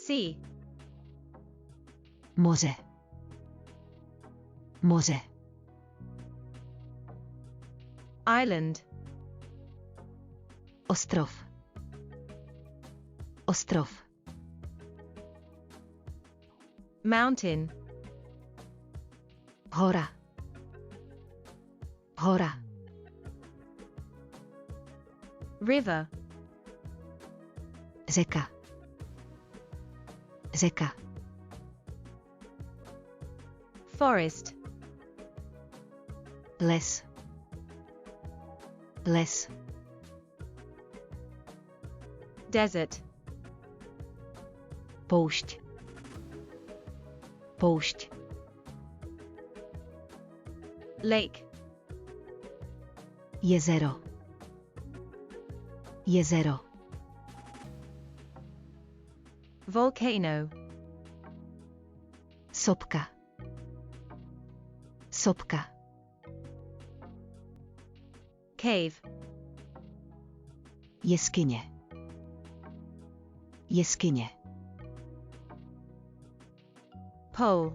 Sea. Moře. Moře. Island. Ostrov. Ostrov. Mountain. Hora. Hora. River. Řeka. Řeka. Forest. Les. Les. Desert. Poušť. Poušť. Lake. Jezero. Jezero. Volcano. Sopka. Sopka. Cave. Jeskyně. Jeskyně. Pole.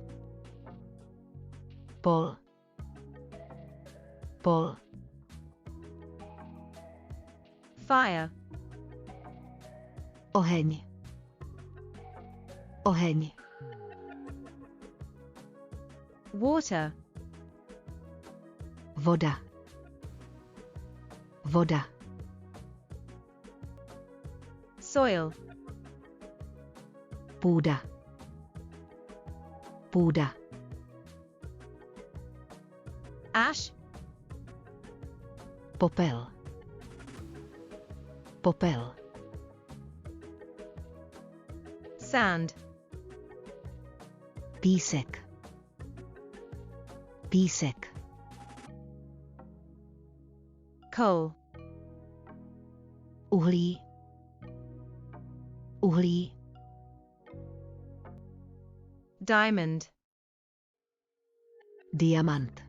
Pol. Pol. Fire. Oheň. Oheň. Water. Voda. Voda. Soil. Půda. Půda. Ash. Popel. Popel. Sand. Písek. Písek. Coal. Uhlí. Uhlí. Diamond. Diamant.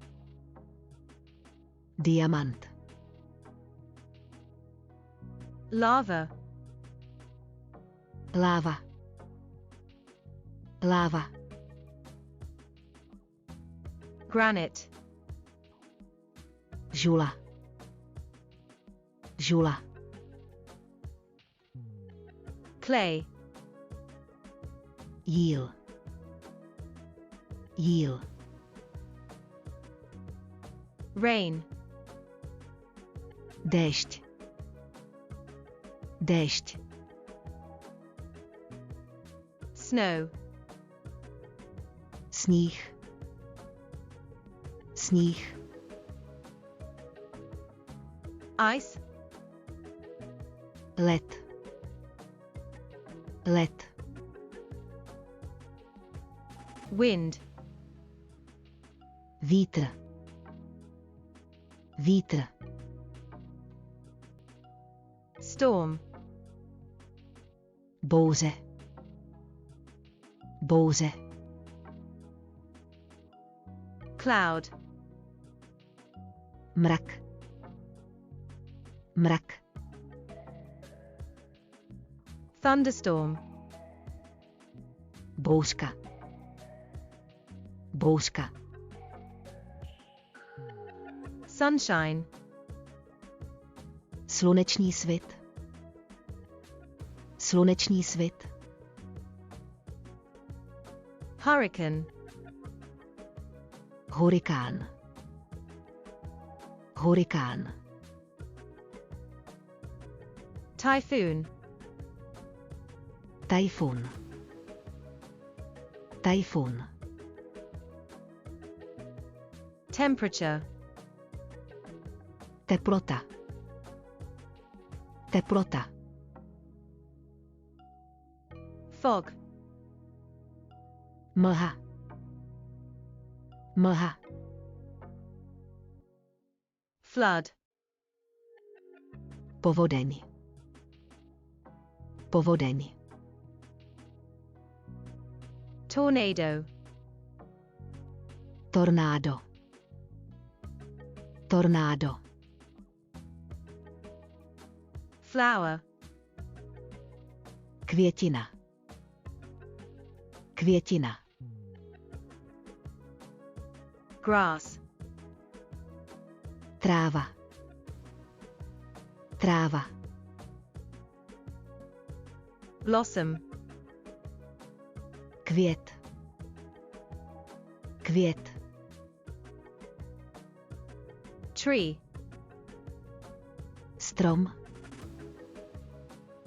Diamant. Lava. Láva. Láva. Granite. Žula. Žula. Clay. Jíl. Jíl. Rain. Déšť. Déšť. Snow. Sníh. Sníh. Ice. Led. Led. Wind. Vítr. Vítr. Storm. Bouře. Bouře. Cloud. Mrak. Mrak. Thunderstorm. Bouřka. Bouřka. Sunshine. Sluneční svit. Sluneční svit. Hurricane. Hurikán. Hurikán. Typhoon. Tajfun. Tajfun. Temperature. Teplota. Teplota. Fog. Mlha. Mlha. Flood. Povodeň. Povodeň. Tornado. Tornádo. Tornádo. Flower. Květina. Květina. Grass. Tráva. Tráva. Blossom. Květ. Květ. Tree. Strom.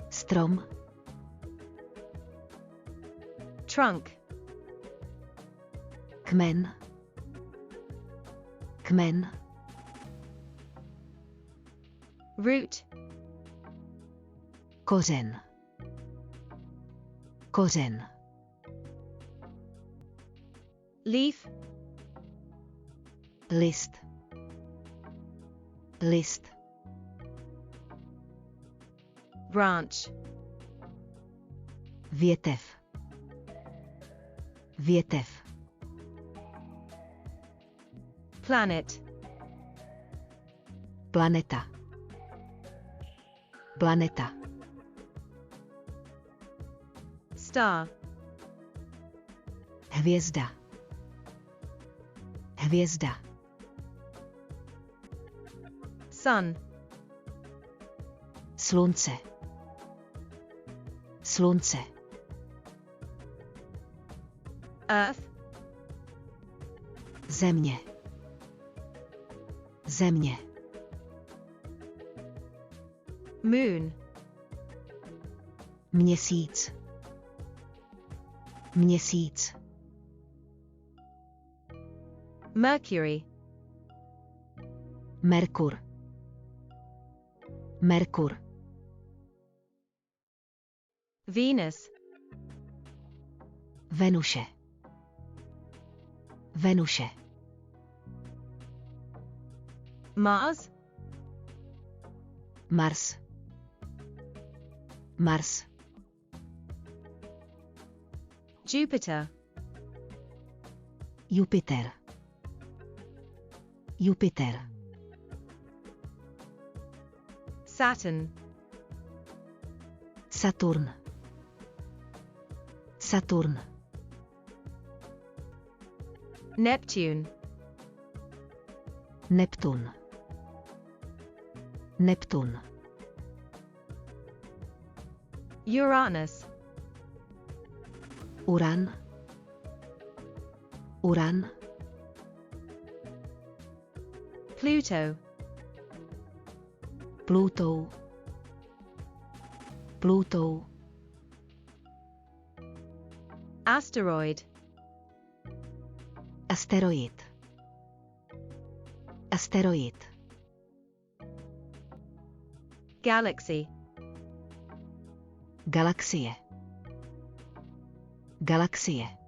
Strom. Trunk. Kmen. Kmen. Root. Kořen. Kořen. Leaf. List. List. Branch. Větev. Větev. Planet. Planeta. Planeta. Star. Hvězda. Hvězda. Sun. Slunce. Slunce. Earth. Země. Země. Moon. Měsíc. Měsíc. Mercury. Merkur. Merkur. Venus. Venuše. Venuše. Mars. Mars. Mars. Jupiter. Jupiter. Jupiter. Saturn. Saturn. Saturn. Neptune. Neptun. Neptun. Uranus. Uran. Uran. Pluto. Plutou. Plutou. Asteroid. Asteroid. Asteroid. Galaxy. Galaxie. Galaxie.